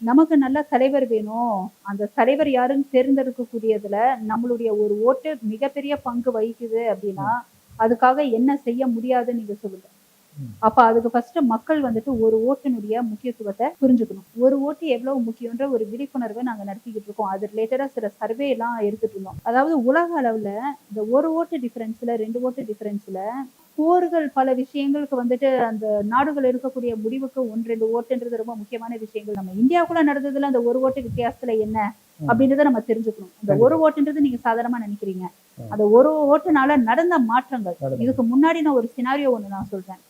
நமக்கு நல்ல தலைவர் வேணும். அந்த தலைவர் யாருன்னு தேர்ந்தெடுக்கக்கூடியதுல நம்மளுடைய ஒரு ஓட்டு மிகப்பெரிய பங்கு வகிக்குது அப்படின்னா, ம். அதுக்காக என்ன செய்ய முடியாதுன்னு நீங்க சொல்லுங்க. ம். அப்ப அதுக்கு ஃபர்ஸ்ட் மக்கள் வந்துட்டு ஒரு ஓட்டினுடைய முக்கியத்துவத்த புரிஞ்சுக்கணும். ஒரு ஓட்டு எவ்வளவு முக்கியன்ற ஒரு விழிப்புணர்வ நாங்க நடத்திக்கிட்டு இருக்கோம். அது ரிலேட்டடா சில சர்வே எல்லாம் எடுத்துட்டு இருந்தோம். அதாவது உலக அளவுல இந்த 1 ஓட்டு டிஃபரன்ஸ்ல 2 ஓட்டு டிஃபரன்ஸ்ல போர்கள் பல விஷயங்களுக்கு வந்துட்டு அந்த நாடுகள் எடுக்கக்கூடிய முடிவுக்கு 1, 2 ஓட்டுன்றது ரொம்ப முக்கியமான விஷயங்கள். நம்ம இந்தியாவுக்குள்ள நடந்ததுல அந்த 1 ஓட்டு வித்தியாசத்துல என்ன ம். அப்படின்றத நம்ம தெரிஞ்சுக்கணும். அந்த 1 கண்டிப்பா. ஓட்டுன்றது நீங்க சாதாரணமா நினைக்கிறீங்க. ம். அந்த 1 ஓட்டுனால நடந்த மாற்றங்கள். நடந்தது. இதுக்கு முன்னாடி நான் ஒரு சினாரியோ ஒண்ணு நான் சொல்றேன்.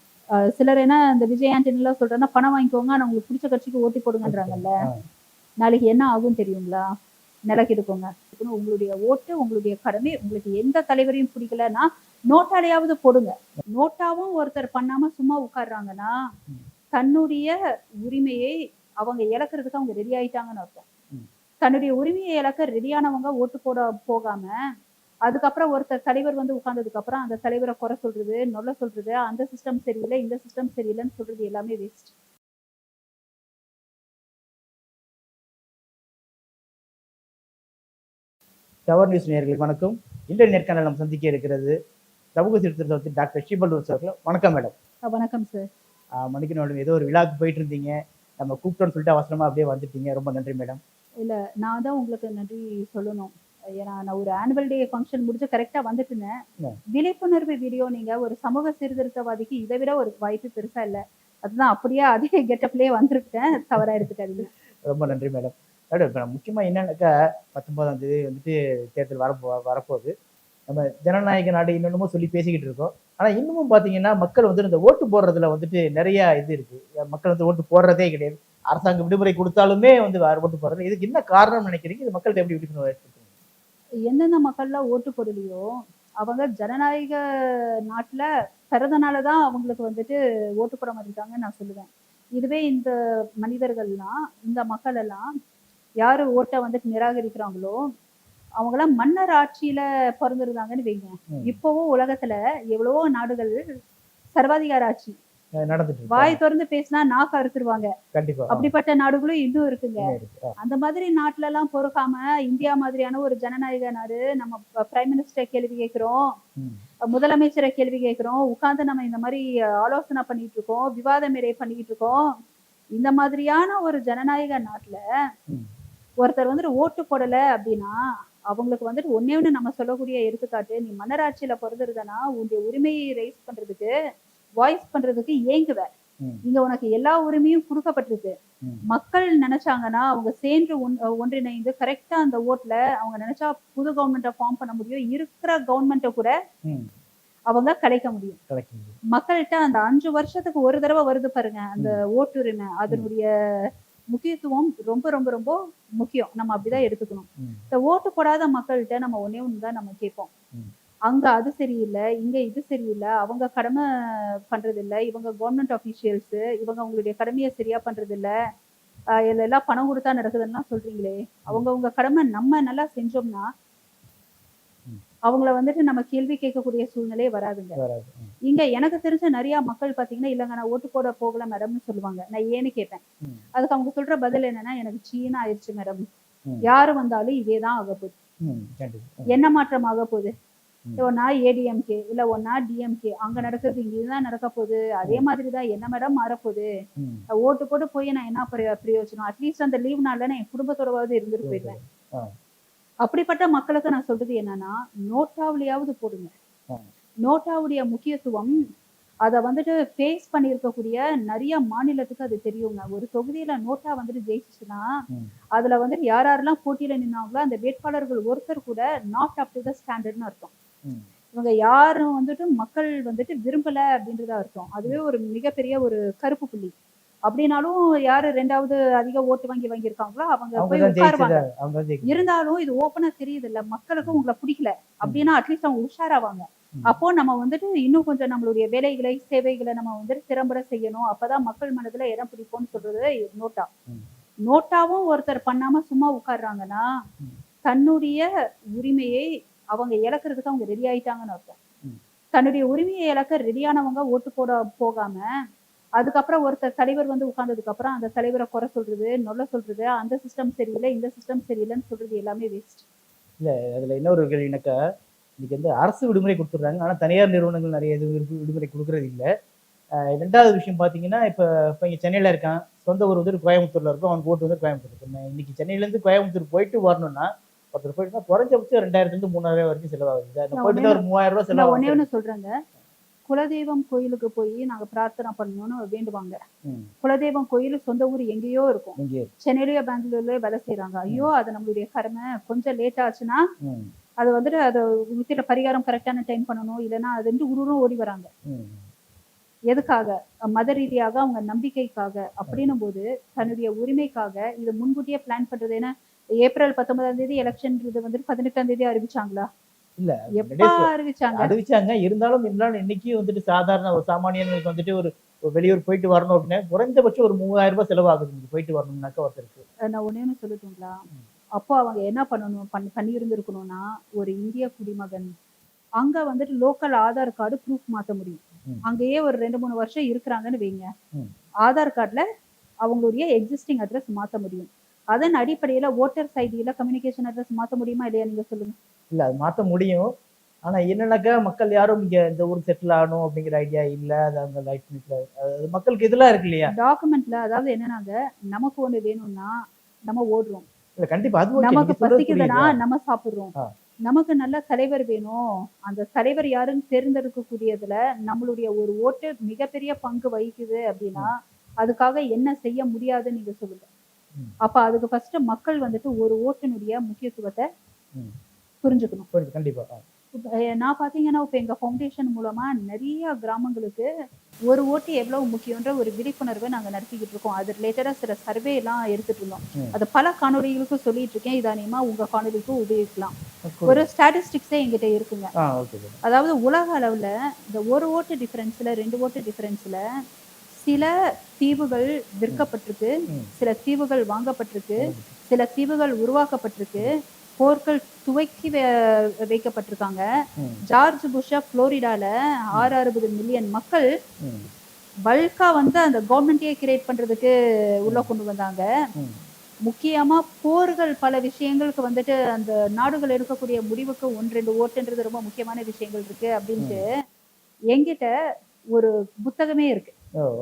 சிலர் என்ன இந்த விஜய் ஆண்டனிலாம் சொல்றேன்னா, பணம் வாங்கிக்கோங்க. ஆனா உங்களுக்கு புடிச்ச கட்சிக்கு ஓட்டு போடுங்கன்றாங்கல்ல. ஆ. நாளைக்கு என்ன ஆகும் தெரியுங்களா? நிலக்கிடுக்கோங்க. உங்களுடைய ஓட்டு, உங்களுடைய கடமை. உங்களுக்கு எந்த தலைவரையும் பிடிக்கலன்னா, நோட்டாலயாவது போடுங்க. நோட்டாவும் ஒருத்தர் பண்ணாம சும்மா உட்கார்றாங்கன்னா, ம். தன்னுடைய உரிமையை அவங்க இழக்கிறதுக்கு அவங்க ரெடி ஆயிட்டாங்கன்னு அர்த்தம். ம். தன்னுடைய உரிமையை இழக்க ரெடியானவங்க ஓட்டு போட போகாம, அதுக்கப்புறம் ஒருத்தர் தலைவர் வந்து உட்கார்ந்ததுக்கு அப்புறம் அந்த தலைவர குறை சொல்றது, நொல்ல சொல்றது, அந்த சிஸ்டம் சரியில்ல, இந்த சிஸ்டம் சரியில்லன்னு சொல்றது எல்லாமே வேஸ்ட். டவர் நியூஸ் நேயர்களுக்கு வணக்கம். இன்றைய நேர்காணல் நம்ம சந்திக்க இருக்கிறது சமூக சீர்திருத்த டாக்டர் ஸ்ரீபல்லூர் அவர்கள். வணக்கம் மேடம். வணக்கம் சார். மன்னிக்கணும் மேடம், ஏதோ ஒரு விழாவுக்கு போயிட்டு இருந்தீங்க, நம்ம கூப்பிட்டோன்னு சொல்லிட்டு அவசரமா அப்படியே வந்துட்டீங்க. ரொம்ப நன்றி மேடம். இல்ல, நான் தான் உங்களுக்கு நன்றி சொல்லணும். ஏன்னா நான் ஒரு ஆனுவல் டே ஃபங்ஷன் முடிச்சு கரெக்ட்டா வந்துட்டுனேன். ம். விழிப்புணர்வு வீடியோ நீங்க ஒரு சமூக சீர்திருத்தவாதிக்கு இதை விட ஒரு வாய்ப்பு பெருசா இல்ல. அதுதான் அப்படியே அதே கெட்டப்லயே வந்திருக்கேன். தவறா எடுத்துக்காதீங்க. ரொம்ப நன்றி மேடம். மேடம், இப்ப முக்கியமா என்னன்னாக்கா 19ஆம் தேதி வந்துட்டு தேர்தல் வரப்போகுது. நம்ம ஜனநாயக நாடு இன்னொன்னுமோ சொல்லி பேசிக்கிட்டு இருக்கோம். ஆனா இன்னமும் பாத்தீங்கன்னா மக்கள் வந்து இந்த ஓட்டு போடுறதுல வந்துட்டு நிறைய இது இருக்கு. மக்கள் வந்து ஓட்டு போடுறதே கிடையாது. அரசாங்கம் விடுமுறை கொடுத்தாலுமே வந்து ஓட்டு போடுறது. இதுக்கு என்ன காரணம் நினைக்கிறீங்க? இது மக்கள்கிட்ட எப்படி விழிப்புணர்வு ஏற்படுத்துறீங்க? எந்தெந்த மக்கள்லாம் ஓட்டு போடலையோ, அவங்க ஜனநாயக நாட்டுல பிறந்தனால தான் அவங்களுக்கு வந்துட்டு ஓட்டு போட மாட்டேங்கிறாங்கன்னு நான் சொல்லுவேன். இதுவே இந்த மனிதர்கள்லாம், இந்த மக்கள் எல்லாம் யாரு ஓட்ட வந்துட்டு நிராகரிக்கிறாங்களோ, அவங்கலாம் மன்னர் ஆட்சியில பொறந்திருந்தாங்கன்னு வைங்க. ம். இப்பவும் உலகத்துல எவ்வளவோ நாடுகள் சர்வாதிகார ஆட்சி. நடந்துட்டு இருக்கு. வாய் தொறந்து பேசினா நாக்கு அறுத்துருவாங்க. கண்டிப்பா. அப்படிப்பட்ட நாடுகளும் இன்னும் இருக்குங்க. இன்னும் இருக்கு. அந்த மாதிரி நாட்டுலலாம் பொறுக்காம, இந்தியா மாதிரியான ஒரு ஜனநாயக நாடு, நம்ம பிரைம் மினிஸ்டர் கேள்வி கேட்கிறோம். ம். முதலமைச்சர கேள்வி கேட்கிறோம். உட்கார்ந்து நம்ம இந்த மாரி ஆலோசனை பண்ணிட்டு இருக்கோம். விவாத மேடை பண்ணிக்கிட்டு இருக்கோம். இந்த மாதிரியான ஒரு ஜனநாயக நாட்டுல ம். ஒருத்தர் வந்துட்டு ஓட்டு போடல அப்படின்னா, அவங்களுக்கு வந்துட்டு ஒண்ணே ஒண்ணு நம்ம சொல்லக்கூடிய எடுத்துக்காட்டு, நீ மன்னராட்சியில பொறந்திருந்தனா, உன்னுடைய உரிமையை ரைஸ் பண்றதுக்கு, வாய்ஸ் பண்றதுக்கு ஏங்குவ. ம். இங்க உனக்கு எல்லா உரிமையும் குடுக்கப்பட்டிருக்கு. ம். மக்கள் நினைச்சாங்கன்னா, அவங்க சேர்ந்து ஒன்றிணைந்து கரெக்ட்டா அந்த ஓட்ல அவங்க நினைச்சா புது கவர்ன்மெண்ட்ட ஃபார்ம் பண்ண முடியும். இருக்கிற கவர்ன்மெண்ட்ட கூட ம். அவங்க கலைக்க முடியும். கலைக்க முடியும். மக்கள்ட்ட அந்த 5 வருஷத்துக்கு ஒரு தடவ வருது பாருங்க, அந்த ம். ஓட்டுரிமை. அதனுடைய முக்கியத்துவம் ரொம்ப ரொம்ப ரொம்ப முக்கியம். நம்ம அப்படிதான் எடுத்துக்கணும். ம். இந்த ஓட்டு போடாத மக்கள்ட்ட நம்ம ஒண்ணே ஒண்ணு தான் நம்ம கேட்போம். ம். அங்க அது சரியில்ல, இங்க இது சரியில்ல, அவங்க கடமை பண்றதில்ல, இவங்க கவர்ன்மெண்ட் ஆஃபீஷியல்ஸ், இவங்க அவங்களுடைய கடமைய சரியா பண்றதில்ல. இதுல எல்லாம் பணம் குடுத்தா நடக்குதுன்னுலாம் சொல்றீங்களே! ம். அவங்கவங்க கடமை நம்ம நல்லா செஞ்சோம்னா, ம். அவங்கள வந்துட்டு நம்ம கேள்வி கேட்கக்கூடிய சூழ்நிலையே வராதுங்க. வராது. ம். இங்க எனக்கு தெரிஞ்ச நெறைய மக்கள் பார்த்தீங்கன்னா, இல்லங்க நான் ஓட்டு போட போகல மேடம்னு சொல்லுவாங்க. நான் ஏன்னு கேட்பேன். ம். அதுக்கு அவங்க சொல்ற பதில் என்னன்னா, எனக்கு சீன்னு ஆயிருச்சு மேடம். ம். யாரு வந்தாலும் இதே தான் ஆகப்போகுது. ம். கண்டிப்பா. என்ன மாற்றம் ஆகப்போகுது? ம். ஒண்ணா ஏடிஎம்கே, இல்ல ஒண்ணா டிஎம்கே. அங்க நடக்குறது இங்க இதுதான் நடக்க போகுது. அதே மாதிரி தான் என்ன மேடம் மாறப்போகுது? ம். ஓட்டு போட்டு போய் நான் என்ன பிரயோஜனம்? அட்லீஸ்ட் அந்த லீவ் நாள்ல நான் என் குடும்பத்தோடவாவது இருந்துட்டு போயிடுவேன். ஆ. அப்படிப்பட்ட மக்களுக்கு நான் சொல்றது என்னன்னா, நோட்டாவுலயாவது போடுங்க. ஆ. நோட்டாவுடைய முக்கியத்துவம் அத வந்துட்டு ஃபேஸ் பண்ணியிருக்கக்கூடிய நெறைய மாநிலத்துக்கு அது தெரியுங்க. ஒரு தொகுதியில நோட்டா வந்துட்டு ஜெயிச்சுச்சுன்னா, ம். அதுல வந்துட்டு யார் யாரெல்லாம் போட்டியில நின்னாங்களோ, அந்த வேட்பாளர்கள் ஒருத்தர் கூட நாட் அப் டு த ஸ்டாண்டர்ட்ன்னு அர்த்தம். ம். இவங்க யாரும் வந்துட்டு மக்கள் வந்துட்டு விரும்பல அப்படின்றதா அர்த்தம். அதுவே ஒரு மிகப்பெரிய ஒரு கருப்பு புள்ளி. அப்படின்னாலும் யாரு 2வது அதிக ஓட்டு வாங்கியிருக்காங்களோ, அவங்க அவங்க போய் தான் உட்காருவாங்க. அவங்க தான் ஜெயிக்கணும். இருந்தாலும் இது ஓப்பனா தெரியுதுல்ல, மக்களுக்கு ம். உங்கள பிடிக்கல அப்படின்னா அட்லீஸ்ட் அவங்க உஷாராவாங்க. ம். அப்போ நம்ம வந்துட்டு இன்னும் கொஞ்சம் நம்மளுடைய வேலைகளை, சேவைகள நம்ம வந்துட்டு திறம்பட செய்யணும். அப்பதான் மக்கள் மனதுல இடம் பிடிக்கும்னு சொல்றது நோட்டா. ம். நோட்டாவும் ஒருத்தர் பண்ணாம சும்மா உட்கார்றாங்கன்னா, ம். தன்னுடைய உரிமையை அவங்க இழக்கிறதுக்கு அவங்க ரெடி ஆயிட்டாங்கன்னு அர்த்தம். ம். தன்னுடைய உரிமையை இழக்க ரெடியானவங்க ஓட்டு போட போகாம, அதுக்கப்புறம் ஒருத்தர் தலைவர் வந்து உட்கார்ந்ததுக்கு அப்புறம் அந்த தலைவரை குறை சொல்றது, நொல்ல சொல்றது, அந்த சிஸ்டம் சரியில்லை, இந்த சிஸ்டம் சரியில்லைன்னு சொல்றது எல்லாமே வேஸ்ட். இல்ல அதுல இன்னொரு கேள்வினாக்கா, இன்னைக்கு வந்து அரசு விடுமுறை குடுத்துடுறாங்க. ஆனா தனியார் நிறுவனங்கள் நிறைய இது விடுமுறை குடுக்குறது இல்ல. 2வது விஷயம் பார்த்தீங்கன்னா, இப்ப இங்க சென்னையில இருக்கான். சொந்த ஊர் வந்து கோயம்புத்தூர்ல இருக்கும். அவனுக்கு ஓட்டு வந்து கோயம்புத்தூர். இப்ப நான் இன்னைக்கு சென்னையிலேருந்து கோயம்புத்தூர் போயிட்டு வரணும்னா, ஒருத்தர் போயிட்டுனா குறைஞ்சபட்சம் 2000லேருந்து 3000 வரைக்கும் செலவாகுது. நான் நான் போயிட்டு ஒண்ணே தான் ஒரு 3000 ரூபாய் நான் ஒண்ணே செலவாகும். ஒண்ணு சொல்றேங்க. குலதெய்வம் கோயிலுக்கு போய் நாங்க பிரார்த்தனை பண்ணணும்னு வேண்டுவாங்க. ம். குலதெய்வம் கோயில் சொந்த ஊர் எங்கேயோ இருக்கும். இங்கே. சென்னையிலயோ பெங்களூர்லயோ வேலை செய்யறாங்க. ஐயோ அது நம்மளுடைய கடமை. கொஞ்சம் லேட் ஆச்சுன்னா ம். அது வந்துட்டு அதை வித்திர பரிகாரம் கரெக்டான டைம் பண்ணணும். இல்லைன்னா அது வந்து உருவம் ஓடி வராங்க. ம். எதுக்காக? மத ரீதியாக அவங்க நம்பிக்கைக்காக அப்படின்னும் போது தன்னுடைய உரிமைக்காக இது முன்கூட்டியே பிளான் பண்றது. ஏன்னா ஏப்ரல் 19ஆம் தேதி எலெக்ஷன்ன்றது வந்துட்டு 18ஆம் தேதி அறிவிச்சாங்களா? இல்ல எப்ப அறிவிச்சாங்க? அறிவிச்சாங்க. இருந்தாலும் இன்னைக்கு வந்துட்டு சாதாரண ஒரு சாமானியர்களுக்கு வந்துட்டு ஒரு ஒரு வெளியூர் போயிட்டு வரணும் அப்படின்னா, குறைந்தபட்சம் ஒரு 3000 ரூபாய் செலவாகுது. நீங்க போயிட்டு வரணும்னாக்கா ஒருத்தருக்கு. நான் ஒண்ணே ஒண்ணு சொல்லட்டுங்களா? அப்போ அவங்க என்ன பண்ணணும் பண்ணியிருந்திருக்கணும்னா, ஒரு இந்திய குடிமகன் அங்க வந்துட்டு லோக்கல் ஆதார் கார்டு ப்ரூஃப் மாத்த முடியும். ம். அங்கேயே ஒரு 2, 3 வருஷம் இருக்கிறாங்கன்னு வைங்க. ம். ஆதார் கார்டுல அவங்களுடைய எக்ஸிஸ்டிங் அட்ரஸ் மாத்த முடியும். அதன் அடிப்படையில வோட்டர்ஸ் ஐடியில கம்யூனிகேஷன் அட்ரஸ் மாத்த முடியுமா இல்லையா நீங்க சொல்லுங்க. இல்ல அது மாத்த முடியும். ஆனா என்னன்னாக்கா, மக்கள் யாரும் இங்க இந்த ஊருக்கு செட்டில் ஆகணும் அப்படிங்கிற ஐடியா இல்ல. அது அவங்க லைஃப் அது மக்களுக்கு இதெல்லாம் இருக்கு இல்லையா? டாக்குமெண்ட்ல அதாவது என்னன்னாங்க, நமக்கு ஒண்ணு வேணும்னா நம்ம ஓடுறோம். இல்ல கண்டிப்பா அது ஓகே. நமக்கு நீங்க சொல்றது பசிக்குதுன்னா புரியுது. நம்ம சாப்பிடுறோம். ஆ. நமக்கு நல்ல தலைவர் வேணும். அந்த தலைவர் யாருன்னு தேர்ந்தெடுக்கக்கூடியதுல நம்மளுடைய ஒரு ஓட்டு மிகப்பெரிய பங்கு வகிக்குது அப்படின்னா, அதுக்காக என்ன செய்ய முடியாதுன்னு நீங்க சொல்லுங்க. ம். அப்ப அதுக்கு ஃபர்ஸ்ட் மக்கள் வந்துட்டு ஒரு ஓட்டினுடைய முக்கியத்துவத்தை ம். புரிஞ்சுக்கணும். புரியுது. கண்டிப்பா. நான் பாத்தீங்கன்னா இப்ப எங்க ஃபவுண்டேஷன் மூலமா நிறைய கிராமங்களுக்கு ஒரு ஓட்டு எவ்வளவு முக்கியன்ற ஒரு விழிப்புணர்வை நாங்க நடத்திக்கிட்டு இருக்கோம். அது ரிலேட்டடா சில சர்வே எல்லாம் எடுத்துட்டு இருந்தோம். ம். அது பல காணொளிகளுக்கும் சொல்லிட்டு இருக்கேன். இதானியமா உங்க காணொளிக்கும் உபயோகிக்கலாம். கூல். ஒரு ஸ்டாட்டிஸ்டிக்ஸே என்கிட்ட இருக்குங்க. Okay sir. அதாவது உலக அளவுல இந்த ஒரு ஓட்டு டிஃபரன்ஸ்ல 2 ஓட்டு டிஃபரன்ஸ்ல சில தீவுகள் விற்கப்பட்டிருக்கு, ம். சில தீவுகள் வாங்கப்பட்டிருக்கு, சில தீவுகள் உருவாக்கப்பட்டிருக்கு, போர்கள் துவக்கி வைக்கப்பட்டிருக்காங்க. ம். ஜார்ஜ் புஷ்ஷா புளோரிடால 660 மில்லியன் மக்கள் ம். பல்கா வந்து அந்த கவர்மெண்ட்டையே கிரியேட் பண்றதுக்கு உள்ள கொண்டு வந்தாங்க. ம். முக்கியமா போர்கள் பல விஷயங்களுக்கு வந்துட்டு அந்த நாடுகள் எடுக்கக்கூடிய முடிவுக்கு 1, 2 ஓட்டுன்றது ரொம்ப முக்கியமான விஷயங்கள் இருக்கு அப்படின்ட்டு என்கிட்ட ஒரு புத்தகமே இருக்கு.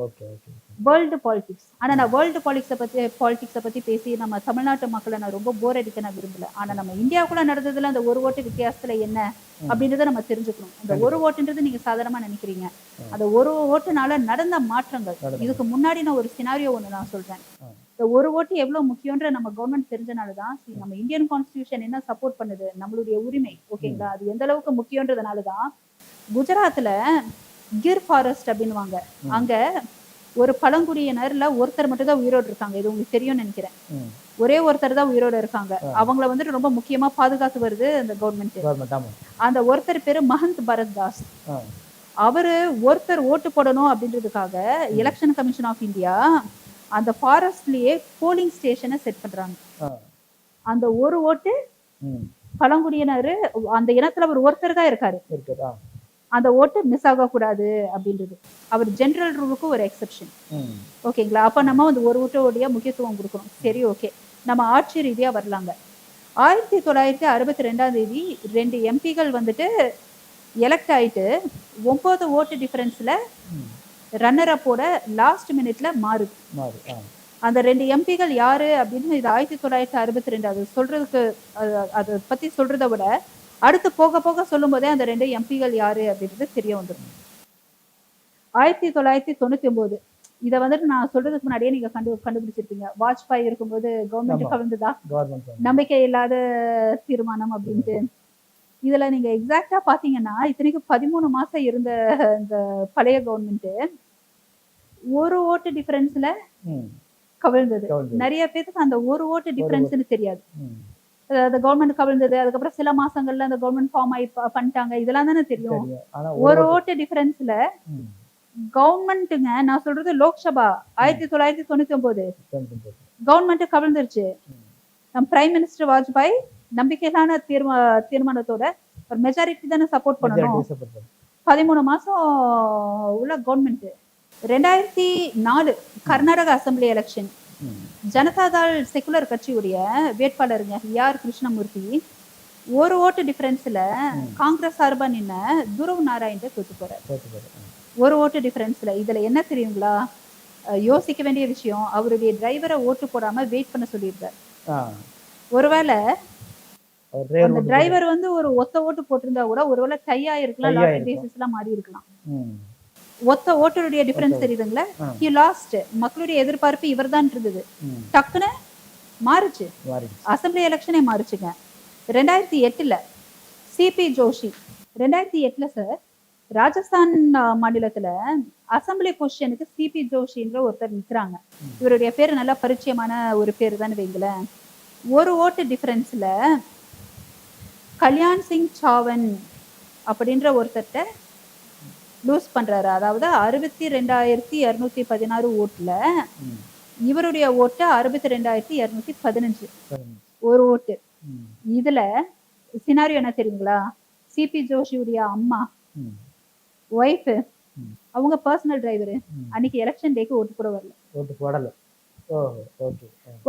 Okay okay. World politics. ஆனா நான் வேர்ல்டு பாலிடிக்ஸை பத்தி பேசி நம்ம தமிழ்நாட்டு மக்களை நான் ரொம்ப போர் அடிக்க நான் விரும்பல. ஆனா நம்ம இந்தியாவுக்குள்ள நடந்ததுல அந்த ஒரு ஓட்டு வித்தியாசத்துல என்ன அப்படின்றத நம்ம தெரிஞ்சுக்கணும். அந்த ஒரு ஓட்டுன்றது நீங்க சாதாரணமா நினைக்கிறீங்க. அந்த ஒரு ஓட்டுனால நடந்த மாற்றங்கள். இதுக்கு முன்னாடி நான் ஒரு சினாரியோ ஒண்ணு நான் சொல்றேன். இந்த ஒரு ஓட்டு எவ்வளவு முக்கியன்ற நம்ம கவர்மெண்ட் தெரிஞ்சனாலதான் நம்ம இந்தியன் கான்ஸ்டிடியூஷன் என்ன சப்போர்ட் பண்ணுது, நம்மளுடைய உரிமை ஓகேங்களா, அது எந்த அளவுக்கு முக்கியன்றதுனாலதான் குஜராத்ல கிர் ஃபாரஸ்ட் அப்படின்னுவாங்க. அங்க ஒரு பழங்குடியினர்ல ஒருத்தர் மட்டும் தான் உயிரோடு இருக்காங்க. இது உங்களுக்கு தெரியும்னு நினைக்கிறேன். ஒரே ஒருத்தர் தான் உயிரோடு இருக்காங்க. அவங்கள வந்துட்டு ரொம்ப முக்கியமா பாதுகாத்து வருது அந்த கவர்மெண்ட். அந்த ஒருத்தர் பேரு மஹந்த் பரத் தாஸ். அவரு ஒருத்தர் ஓட்டு போடணும் அப்படின்றதுக்காக எலெக்ஷன் கமிஷன் ஆஃப் இந்தியா அந்த ஃபாரஸ்ட்லயே போலிங் ஸ்டேஷனை செட் பண்றாங்க. அந்த ஒரு ஓட்டு பழங்குடியினர் அந்த இனத்துல அவர் ஒருத்தர் தான் இருக்காரு. அந்த ஓட்டு மிஸ் ஆகக்கூடாது அப்படின்றது அவர் ஜெனரல் ரூலுக்கு ஒரு எக்ஸெப்ஷன். ஓகேங்களா? அப்ப நம்ம வந்து ஒரு ஓட்டோடைய முக்கியத்துவம் கொடுக்கணும். சரி ஓகே, நம்ம ஆட்சி ரீதியா வரலாங்க. 1962ஆம் தேதி 2 எம்பிகள் வந்துட்டு எலெக்ட் ஆயிட்டு 9 ஓட்டு டிஃபரன்ஸ்ல ரன்னர் அப்போட லாஸ்ட் மினிட்ல மாறுது. அந்த 2 எம்பிகள் யாரு அப்படின்னு இது 1962 அது சொல்றதுக்கு அதை பத்தி சொல்றதை விட அடுத்து போக போக சொல்லும் போதே அந்த 2 எம்பிகள் யாரு அப்படின்றது தெரிய வந்துடும். 1999 இதை வந்துட்டு நான் சொல்றதுக்கு முன்னாடியே நீங்க கண்டுபிடிச்சிருப்பீங்க. வாஜ்பாய் இருக்கும்போது கவர்மெண்ட் கவிழ்ந்ததா, நம்பிக்கை இல்லாத தீர்மானம் அப்படின்ட்டு. இதுல நீங்க எக்ஸாக்டா பாத்தீங்கன்னா இத்தனைக்கு 13 மாசம் இருந்த இந்த பழைய கவர்மெண்ட் ஒரு ஓட்டு டிஃபரன்ஸ்ல கவிழ்ந்தது. நிறைய பேருக்கு அந்த ஒரு ஓட்டு டிஃபரன்ஸ்னு தெரியாது. அந்த கவர்மெண்ட் கவிழ்ந்தது, அதுக்கப்புறம் சில மாசங்கள்ல அந்த கவர்மெண்ட் ஃபார்ம் ஆகி பண்ணிட்டாங்க, இதெல்லாம் தானே தெரியும். ஒரு ஓட்டு டிஃபரன்ஸ்ல கவர்மெண்ட்டுங்க, நான் சொல்றது லோக்சபா 1999 கவர்மெண்ட் கவிழ்ந்துருச்சு. நம் பிரைம் மினிஸ்டர் வாஜ்பாய் நம்பிக்கையிலான தீர்மானத்தோட ஒரு மெஜாரிட்டி தானே சப்போர்ட் பண்ணணும். 13 மாசம் உள்ள கவர்மெண்ட் 2004 கர்நாடக அசெம்பிளி எலெக்ஷன். ம். ஜனதாதள் செகுலர் கட்சியுடைய வேட்பாளருங்க ஆர் கிருஷ்ணமூர்த்தி ஒரு ஓட்டு டிஃபரன்ஸ்ல காங்கிரஸ் சார்பா நின்ன துருவ் நாராயண் தோத்து போறாரு. ஒரு ஓட்டு டிஃபரன்ஸ்ல. இதுல என்ன தெரியுங்களா, யோசிக்க வேண்டிய விஷயம், அவருடைய டிரைவரை ஓட்டு போடாம வெயிட் பண்ண சொல்லியிருக்காரு. ஒருவேளை அந்த டிரைவர் வந்து ஒரு ஒத்த ஓட்டு போட்டிருந்தா கூட ஒருவேளை டை ஆயிருக்கலாம், லாட்டரி பேசிஸ்லாம் மாறி இருக்கலாம். ஒத்த ஓட்டருடைய டிஃபரன்ஸ் தெரியுதுங்களா. He lost. மக்களுடைய எதிர்பார்ப்பு இவர்தான் இருந்தது. டக்குன்னு மாறுச்சு, அசெம்பிளி எலெக்ஷனே மாறுச்சுங்க. 2008 சிபி ஜோஷி. 2008 சார் ராஜஸ்தான் மாநிலத்துல அசெம்பிளி பொசிஷனுக்கு சிபி ஜோஷின்ற ஒருத்தர் நிக்கிறாங்க. இவருடைய பேரு நல்லா பரிச்சயமான ஒரு பேரு தான் வைங்களேன். ஒரு ஓட்டு டிஃபரன்ஸ்ல கல்யாண் சிங் சாவன் அப்படின்ற ஒருத்தர்கிட்ட லூஸ் பண்றாரு. அதாவது 62,216 ஓட்டுல இவருடைய ஓட்டு 62,215 ஒரு ஓட்டு. இதுல சினாரியோ என்ன தெரியுங்களா, சிபி ஜோஷியுடைய அம்மா ஒய்ஃப் அவங்க பர்சனல் டிரைவர் அன்னைக்கு எலெக்ஷன் டேக்கு ஓட்டு போட வரல.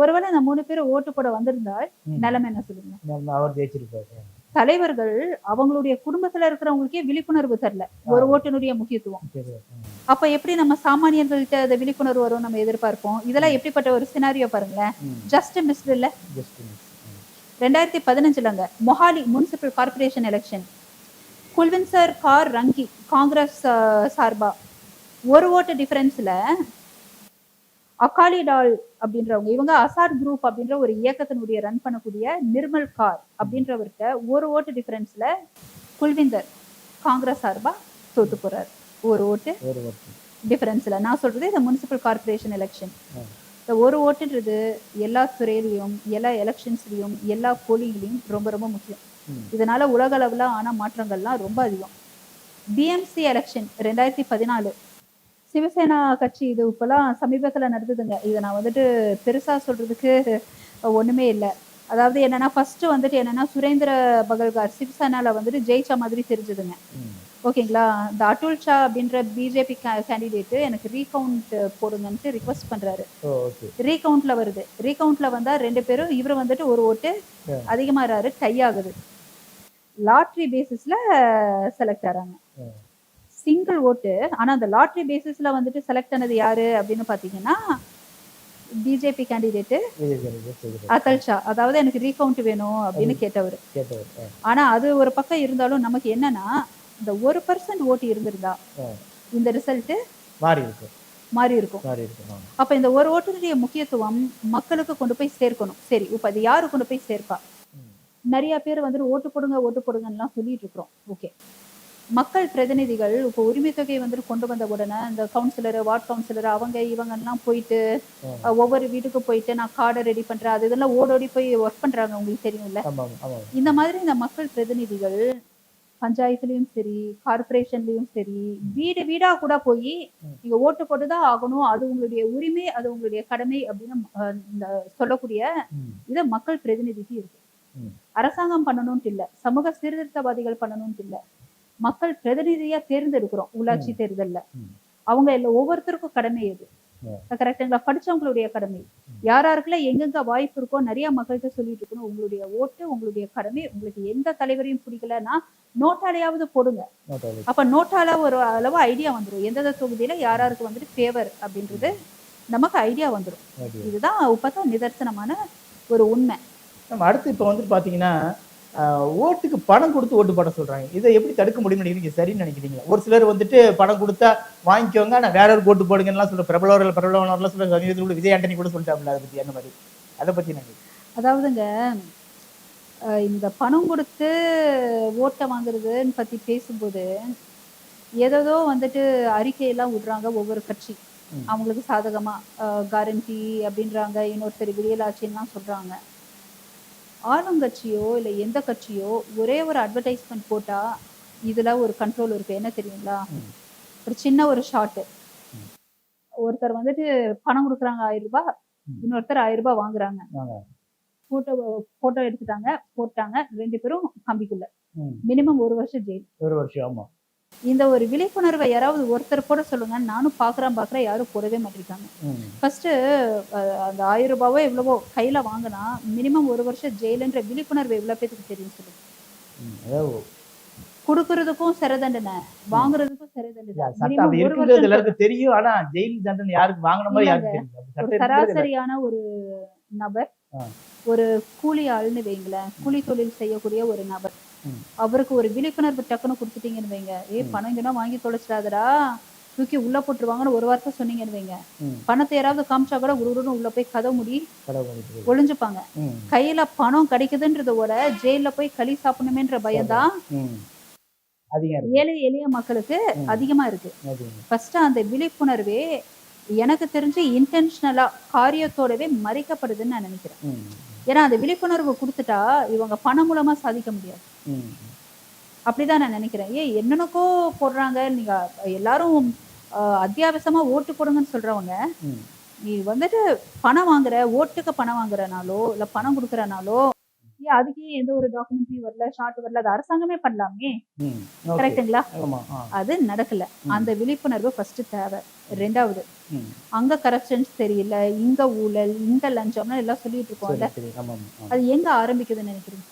ஒருவேளை அந்த 3 பேரும் ஓட்டு போட வந்திருந்தால் நிலைமை என்ன சொல்லுங்க. அவர் ஜெயிச்சிருப்பாரு. தலைவர்கள் அவங்களுடைய குடும்பத்துல இருக்கிறவங்களுக்கே விழிப்புணர்வு தரல ஒரு ஓட்டினுடைய முக்கியத்துவம். அப்ப எப்படி நம்ம சாமானியர்கள்ட்ட அந்த விழிப்புணர்வு வரும் நம்ம எதிர்பார்ப்போம். இதெல்லாம் எப்படிப்பட்ட ஒரு சினாரியோ பாருங்களேன். ஜஸ்ட் மிஸ்ட் இல்ல. 2015 Mohali municipal corporation election. Kulwinder Kaur Rangi Congress சார்பா ஒரு ஓட்டு டிஃபரன்ஸ்ல அகாலி டால் அப்படின்றவங்க, இவங்க அசார் குரூப் அப்படின்ற ஒரு இயக்கத்தினுடைய ரன் பண்ணக்கூடிய நிர்மல் கார் அப்படின்றவர்கிட்ட ஒரு ஓட்டு டிஃபரன்ஸ்ல குல்விந்தர் காங்கிரஸ் சார்பா தோத்து போறாரு. ஒரு ஓட்டு டிஃபரன்ஸ்ல. நான் சொல்றது இந்த முனிசிபல் கார்பரேஷன் எலெக்ஷன். இந்த ஒரு ஓட்டுன்றது எல்லா துறையிலையும், எல்லா எலெக்ஷன்ஸ்லயும், எல்லா போலிங்லையும் ரொம்ப ரொம்ப முக்கியம். இதனால உலக அளவுல ஆன மாற்றங்கள்லாம் ரொம்ப அதிகம். பிஎம்சி எலெக்ஷன் 2014 சிவசேனா கட்சி. இது இப்பெல்லாம் சமீபத்துல நடந்ததுங்க. இதை நான் வந்துட்டு பெருசா சொல்றதுக்கு ஒண்ணுமே இல்லை. அதாவது என்னன்னா ஃபர்ஸ்ட் வந்துட்டு என்னன்னா சுரேந்திர பகல்கார் சிவசேனால வந்துட்டு ஜெயிச்ச மாதிரி தெரிஞ்சதுங்க. ஓகேங்களா. இந்த அட்டுல் ஷா அப்படின்ற பிஜேபி கேண்டிடேட் எனக்கு ரீகவுண்ட் போடுங்கன்ட்டு ரிக்வஸ்ட் பண்றாரு. ரீகவுண்ட்ல வருது. ரீகவுண்ட்ல வந்தா 2 பேரும் இவர் வந்துட்டு ஒரு ஓட்டு அதிகமாறாரு, டை ஆகுது. லாட்ரி பேசிஸ்ல செலக்ட் ஆறாங்க. Single vote. ஆனா அந்த லாட்ரி பேசிஸ்ல வந்துட்டு செலக்ட் ஆனது யாரு அப்படின்னு பாத்தீங்கன்னா பிஜேபி கேண்டிடேட் அட்டல் ஷா. அதாவது எனக்கு ரீகவுண்ட் வேணும் அப்படின்னு கேட்டவர். ஆனா அது ஒரு பக்கம் இருந்தாலும் நமக்கு என்னன்னா, இந்த 1% ஓட்டு இருந்திருந்தா இந்த ரிசல்ட் மாறி இருக்கும். அப்ப இந்த ஒரு ஓட்டுடைய முக்கியத்துவம் மக்களுக்கு கொண்டு போய் சேர்க்கணும். சரி, இப்ப அது யாரு கொண்டு போய் சேர்ப்பா? நிறைய பேர் வந்துட்டு ஓட்டு போடுங்கன்னு சொல்லிட்டு இருக்கிறோம். ஓகே, மக்கள் பிரதிநிதிகள் இப்போ உரிமை தொகையை வந்துட்டு கொண்டு வந்த உடனே இந்த கவுன்சிலர், வார்டு கவுன்சிலர், அவங்க இவங்கெல்லாம் போயிட்டு ஒவ்வொரு வீட்டுக்கு போயிட்டு நான் கார்டை ரெடி பண்றேன், அது இதெல்லாம் ஓடோடி போய் ஒர்க் பண்றாங்க, உங்களுக்கு தெரியும்ல. இந்த மாதிரி இந்த மக்கள் பிரதிநிதிகள் பஞ்சாயத்துலயும் சரி, கார்பரேஷன்லயும் சரி, வீடு வீடா கூட போய் நீங்க ஓட்டு போட்டுதான் ஆகணும், அது உங்களுடைய உரிமை, அது உங்களுடைய கடமை அப்படின்னு சொல்லக்கூடிய இதை மக்கள் பிரதிநிதிக்கு இருக்கு. அரசாங்கம் பண்ணணும்ட்டு இல்ல, சமூக சீர்திருத்தவாதிகள் பண்ணணும்ட்டு இல்ல, மக்கள் பிரதிநிதியா தேர்ந்தெடுக்கிறோம் உள்ளாட்சி தேர்தல்ல. அவங்க ஒவ்வொருத்தருக்கும் கடமை எது கரெக்டுங்களா? படிச்சவங்களுடைய கடமை. யாராருக்குலாம் எங்கெங்க வாய்ப்பு இருக்கோ நிறைய மக்கள்கிட்ட சொல்லிட்டு இருக்கணும், உங்களுடைய ஓட்டு உங்களுடைய கடமை. உங்களுக்கு எந்த தலைவரையும் பிடிக்கலன்னா நோட்டாலையாவது போடுங்க. அப்ப நோட்டால ஒரு அளவு ஐடியா வந்துடும், எந்தெந்த தொகுதியில யாராருக்கு வந்துட்டு ஃபேவர் அப்படின்றது நமக்கு ஐடியா வந்துடும். இதுதான் இப்பதான் நிதர்சனமான ஒரு உண்மை. அடுத்து இப்ப வந்து பாத்தீங்கன்னா ஓட்டுக்கு பணம் கொடுத்து ஓட்டு போட சொல்றாங்க. இதை எப்படி தடுக்க முடியும்னு நினைக்கிறீங்க? சரின்னு நினைக்கிறீங்களா? ஒரு சிலர் வந்துட்டு பணம் கொடுத்தா வாங்கிக்கோங்க, நான் வேற ஒரு ஓட்டு போடுங்கலாம் சொல்ற பிரபலவர்கள் சொல்ற சமீபத்தில் கூட விஜய் ஆண்டனி கூட சொல்லிட்டாங்க. அதை பத்தி என்ன மாதிரி, அதை பத்தி நினைக்கிறேன். அதாவதுங்க, இந்த பணம் கொடுத்து ஓட்டை வாங்குறதுன்னு பத்தி பேசும்போது ஏதோ வந்துட்டு அறிக்கையெல்லாம் விடுறாங்க ஒவ்வொரு கட்சி அவங்களுக்கு சாதகமா. கேரண்டி அப்படின்றாங்க, இன்னொருத்தர் விடியலாட்சின்லாம் சொல்றாங்க. ஆளுங்கட்சியோ இல்லை எந்த கட்சியோ ஒரே ஒரு அட்வர்டைஸ்மெண்ட் போட்டா இதுல ஒரு கண்ட்ரோல் இருக்கு. என்ன தெரியுங்களா? ஒரு சின்ன ஒரு ஷார்ட், ஒருத்தர் வந்துட்டு பணம் கொடுக்குறாங்க 1000 ரூபாய், இன்னொருத்தர் 1000 ரூபாய் வாங்குறாங்க. போட்டோ எடுத்துட்டாங்க, போட்டாங்க, 2 பேரும் கம்பிக்குள்ள. மினிமம் 1 வருஷம் ஜெயில். 1 வருஷம். ஆமா. இந்த ஒரு விழிப்புணர்வை யாராவது ஒருத்தர் போட சொல்லுங்க. நானும் பாக்குறேன் யாரும் போடவே மாட்டிருக்காங்க. ஃபர்ஸ்ட் அந்த 1000 ரூபாவோ எவ்வளவோ கையில வாங்கினா மினிமம் 1 வருஷம் ஜெயிலுன்ற விழிப்புணர்வு எவ்வளவு பேருக்கு தெரியும் சொல்லுங்க. அதாவது கொடுக்கறதுக்கும் சிறை தண்டனை, வாங்குறதுக்கும் சிறை தண்டனை. சட்டம் அப்படி மினிமம் 1 இருக்குங்கிறது வருஷம் எல்லாருக்கும் தெரியும். ஆனா ஜெயில் தண்டனை யாருக்கு வாங்கின மாதிரி இல்லங்க. யாருக்கு தெரியும்? அப்படி ஒரு சட்டம் இருக்குங்கிறது சராசரியான ஒரு நபர், ஒரு கூலி ஆள்னு வைங்களேன், கூலி தொழில் செய்யக்கூடிய ஒரு நபர், அவருக்கு ஒரு விழிப்புணர்வு டக்குன்னு கொடுத்துட்டீங்கன்னு வைங்க, பணம் இங்கன்னா வாங்கி தொலைச்சிடாதடா, தூக்கி உள்ள போட்டுருவாங்கன்னு ஒரு வார்த்தை சொன்னீங்கன்னு வைங்க, பணத்தை யாராவது காமிச்சா கூட உருன்னு உள்ள போய் கதவு மூடி ஒளிஞ்சுப்பாங்க. கையில பணம் கிடைக்குதுன்றதோட ஜெயில போய் களி சாப்பிடணுமேன்ற பயம்தான் ஏழை எளிய மக்களுக்கு அதிகமா இருக்கு. ஃபர்ஸ்ட் அந்த விழிப்புணர்வே எனக்கு தெரிஞ்சு இன்டென்ஷனலா காரியத்தோடவே மறைக்கப்படுதுன்னு நான் நினைக்கிறேன். ஏன்னா அந்த விழிப்புணர்வு கொடுத்துட்டா இவங்க பணம் மூலமா சாதிக்க முடியாது. அப்படிதான் நான் நினைக்கிறேன். என்னென்னக்கோ போடுறாங்க. நீங்க எல்லாரும் அத்தியாவசியமா ஓட்டு போடுங்கன்னு சொல்றவங்க, நீ வந்துட்டு பணம் வாங்குற, ஓட்டுக்கு பணம் வாங்குறனாலோ இல்ல பணம் கொடுக்கறனாலோ அதுக்கே எந்த ஒரு டாக்குமெண்ட்ரி வரல, ஷார்ட் வரல, அது அரசாங்கமே பண்ணலாமே. கரெக்டுங்களா? அது நடக்கல. அந்த விழிப்புணர்வு ஃபர்ஸ்ட் தேவை. ரெண்டாவது, அங்க கரப்ஷன்ஸ் தெரியல, இங்க ஊழல், இங்க லஞ்சம்னு எல்லாம் சொல்லிட்டு இருக்கோம்ல, அது எங்க ஆரம்பிக்குதுன்னு நினைக்கிறீங்க?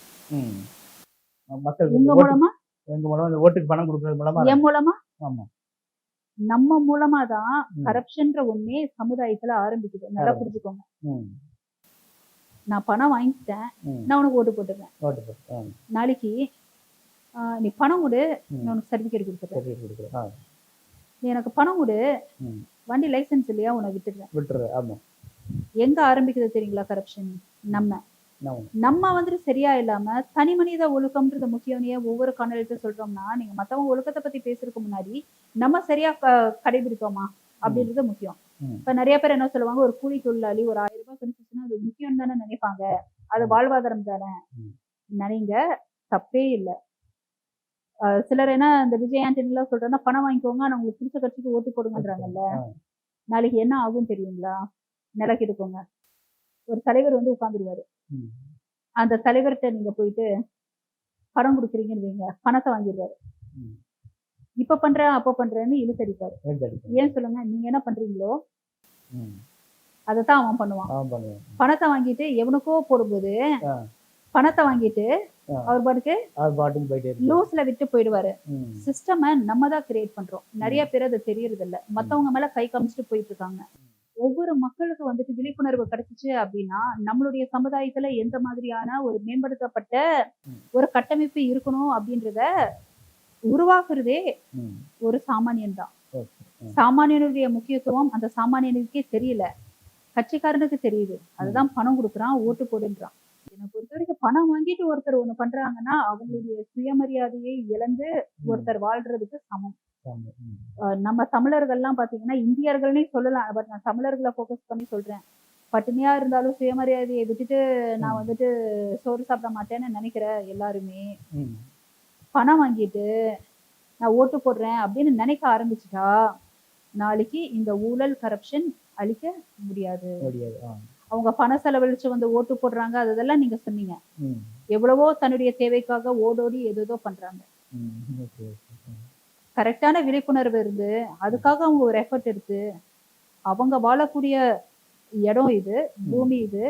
உங்க மூலமா, ஓட்டுக்கு பணம் கொடுக்கறது மூலமா, என் மூலமா, நம்ம மூலமா தான் கரப்ஷன்ற ஒண்ணே சமுதாயத்துல ஆரம்பிக்குது. நல்லா புரிஞ்சுக்கோங்க. நான் பணம் வாங்கிட்டேன், நான் உனக்கு ஓட்டு போட்டுறேன். நாளைக்கு நீ பணம் கொடு, நான் உனக்கு சர்டிபிகேட் கொடுத்துறேன். நீ எனக்கு பணம் கொடு, வண்டி லைசன்ஸ் இல்லையா உனக்கு விட்டுறேன். எங்க ஆரம்பிக்குது தெரியுங்களா கரப்ஷன்? நம்ம வந்துட்டு சரியா இல்லாம தனி மனித ஒழுக்கம்ன்றது முக்கியம். ஒவ்வொரு காணொலிக்கும் சொல்றோம்னா, நீங்க மத்தவங்க ஒழுக்கத்தை பத்தி பேசுறதுக்கு முன்னாடி நம்ம சரியா கடைபிடிப்போமா அப்படின்றது முக்கியம். இப்ப நிறைய பேர் என்ன சொல்லுவாங்க, ஒரு கூலி தொழிலாளி ஒரு 1000 ரூபாய் கிடைச்சிச்சுன்னா அது முக்கியம் தானே நினைப்பாங்க, அது வாழ்வாதாரம் தானே நினைங்க, தப்பே இல்லை. சிலர் என்ன இந்த விஜய் ஆண்டனி எல்லாம் சொல்றேன்னா, பணம் வாங்கிக்கோங்க, ஆனா உங்களுக்கு பிடிச்ச கட்சிக்கு ஓட்டு போடுங்கன்றாங்கல்ல. நாளைக்கு என்ன ஆகும் தெரியுங்களா? நிலக்கிடுக்கோங்க. ஒரு தலைவர் வந்து உட்கார்ந்துருவாரு. அந்த தலைவர்கிட்ட நீங்க போயிட்டு பணம் கொடுக்குறீங்கன்னு வைங்க, பணத்தை வாங்கிடுவாரு. இப்ப பண்றேன் அப்ப பண்றேன்னு இழுத்தடிப்பாரு. ஏன் சொல்லுங்க? நீங்க என்ன பண்றீங்களோ அதத்தான் அவன் பண்ணுவான். பணத்தை வாங்கிட்டு எவனுக்கோ போடும்போது பணத்தை வாங்கிட்டு அவர் பாட்டுக்கு லூஸ்ல விட்டு போயிடுவாரு. சிஸ்டம் நம்ம தான் கிரியேட் பண்றோம். நிறைய பேர் அது தெரியறது இல்ல. மத்தவங்க மேல கை காமிச்சிட்டு போயிட்டு இருக்காங்க. ஒவ்வொரு மக்களுக்கு வந்துட்டு விழிப்புணர்வு கிடைச்சிச்சு அப்படின்னா நம்மளுடைய சமுதாயத்துல எந்த மாதிரியான ஒரு மேம்படுத்தப்பட்ட ஒரு கட்டமைப்பு இருக்கணும் அப்படின்றத உருவாக்குறதே ஒரு சாமானியன் தான். சாமானியனுடைய முக்கியத்துவம் அந்த சாமானியனுக்கே தெரியல, கட்சிக்காரனுக்கு தெரியுது. அதுதான் பணம் கொடுக்குறான், ஓட்டு போடுன்றான். என்னை பொறுத்த வரைக்கும் பணம் வாங்கிட்டு ஒருத்தர் ஒண்ணு பண்றாங்கன்னா அவங்களுடைய சுயமரியாதையை இழந்து ஒருத்தர் வாழ்றதுக்கு சமம். நம்ம தமிழர்கள்லாம் பாத்தீங்கன்னா, இந்தியர்கள்னே சொல்லலாம், பட் நான் தமிழர்களை போக்கஸ் பண்ணி சொல்றேன். பட்டினியா இருந்தாலும் சுயமரியாதையை விட்டுட்டு நான் வந்துட்டு சோறு சாப்பிட மாட்டேன்னு நினைக்கிற எல்லாருமே பணம் வாங்கிட்டு நான் ஓட்டு போடுறேன் அப்படின்னு நினைக்க ஆரம்பிச்சுட்டா நாளைக்கு இந்த ஊழல் கரப்ஷன் அழிக்க முடியாது. அவங்க பண செலவழிச்சு வந்து ஓட்டு போடுறாங்க, அதெல்லாம் நீங்க சொன்னீங்க. எவ்வளவோ தன்னுடைய தேவைக்காக ஓடோடி ஏதோ பண்றாங்க. கரெக்டான விழிப்புணர்வு இருந்து அதுக்காக அவங்க ஒரு எஃபர்ட் எடுத்து அவங்க வாழக்கூடிய இடம் இது, பூமி இது,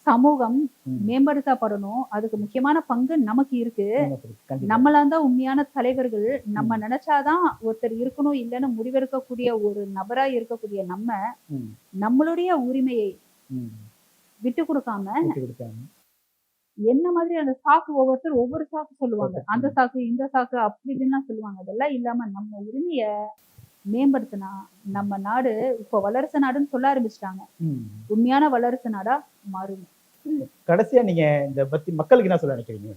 சமூகம் மேம்படுத்தப்படணும். அதுக்கு முக்கியமான பங்கு நமக்கு இருக்கு. நம்மளாதான் உண்மையான தலைவர்கள். நம்ம நினைச்சாதான் ஒருத்தர் இருக்கணும் இல்லைன்னு முடிவெடுக்கக்கூடிய ஒரு நபரா இருக்கக்கூடிய நம்மளுடைய உரிமையை விட்டு கொடுக்காம என்ன மாதிரி அந்த சாக்கு ஒவ்வொருத்தர் ஒவ்வொரு சாக்கு சொல்லுவாங்க. அந்த சாக்கு இந்த சாக்கு அப்படி இப்படின்லாம் சொல்லுவாங்க. அதெல்லாம் இல்லாம நம்ம உரிமைய மேம்படுத்தினா நம்ம நாடு இப்ப வல்லரசு நாடுன்னு சொல்ல ஆரம்பிச்சிட்டாங்க, உண்மையான வல்லரசு நாடா மாறும். கடைசியா நீங்க இந்த பத்தி மக்களுக்கு என்ன சொல்ல நினைக்கிறீங்க?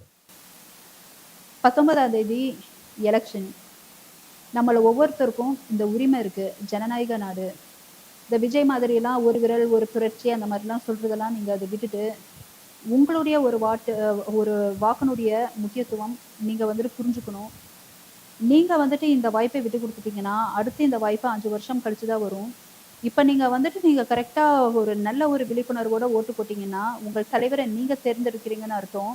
19ஆம் தேதி எலெக்ஷன். நம்மள ஒவ்வொருத்தருக்கும் இந்த உரிமை இருக்கு. ஜனநாயக நாடு. இந்த விஜய் மாதிரி எல்லாம் ஒரு விரல் ஒரு புரட்சி அந்த மாதிரிலாம் சொல்றதெல்லாம் நீங்க அதை விட்டுட்டு உங்களுடைய ஒரு வாக்கினுடைய முக்கியத்துவம் நீங்க வந்துட்டு புரிஞ்சுக்கணும். நீங்க வந்துட்டு இந்த வாய்ப்பை விட்டு கொடுத்துட்டீங்கன்னா அடுத்து இந்த வாய்ப்பு 5 வருஷம் கழிச்சுதான் வரும். இப்ப நீங்க வந்துட்டு நீங்க கரெக்டா ஒரு நல்ல ஒரு விழிப்புணர்வோட ஓட்டு போட்டீங்கன்னா உங்கள் தலைவரை நீங்க தேர்ந்தெடுக்கிறீங்கன்னு அர்த்தம்.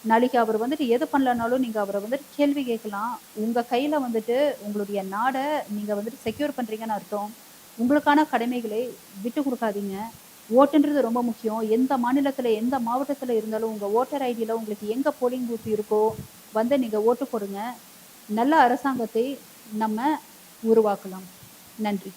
நாளைக்கு அவர் வந்துட்டு எது பண்ணலனாலும் நீங்க அவரை வந்துட்டு கேள்வி கேட்கலாம். உங்க கையில வந்துட்டு உங்களுடைய நாட நீங்க வந்துட்டு செக்யூர் பண்றீங்கன்னு அர்த்தம். உங்களுக்கான கடமைகளை விட்டு குடுக்காதீங்க. ஓட்டுன்றது ரொம்ப முக்கியம். எந்த மாநிலத்துல, எந்த மாவட்டத்துல இருந்தாலும் உங்க ஓட்டர் ஐடில உங்களுக்கு எங்க போலிங் பூத் இருக்கோ, வந்து நீங்க ஓட்டு போடுங்க. நல்ல அரசாங்கத்தை நம்ம உருவாக்கலாம். நன்றி.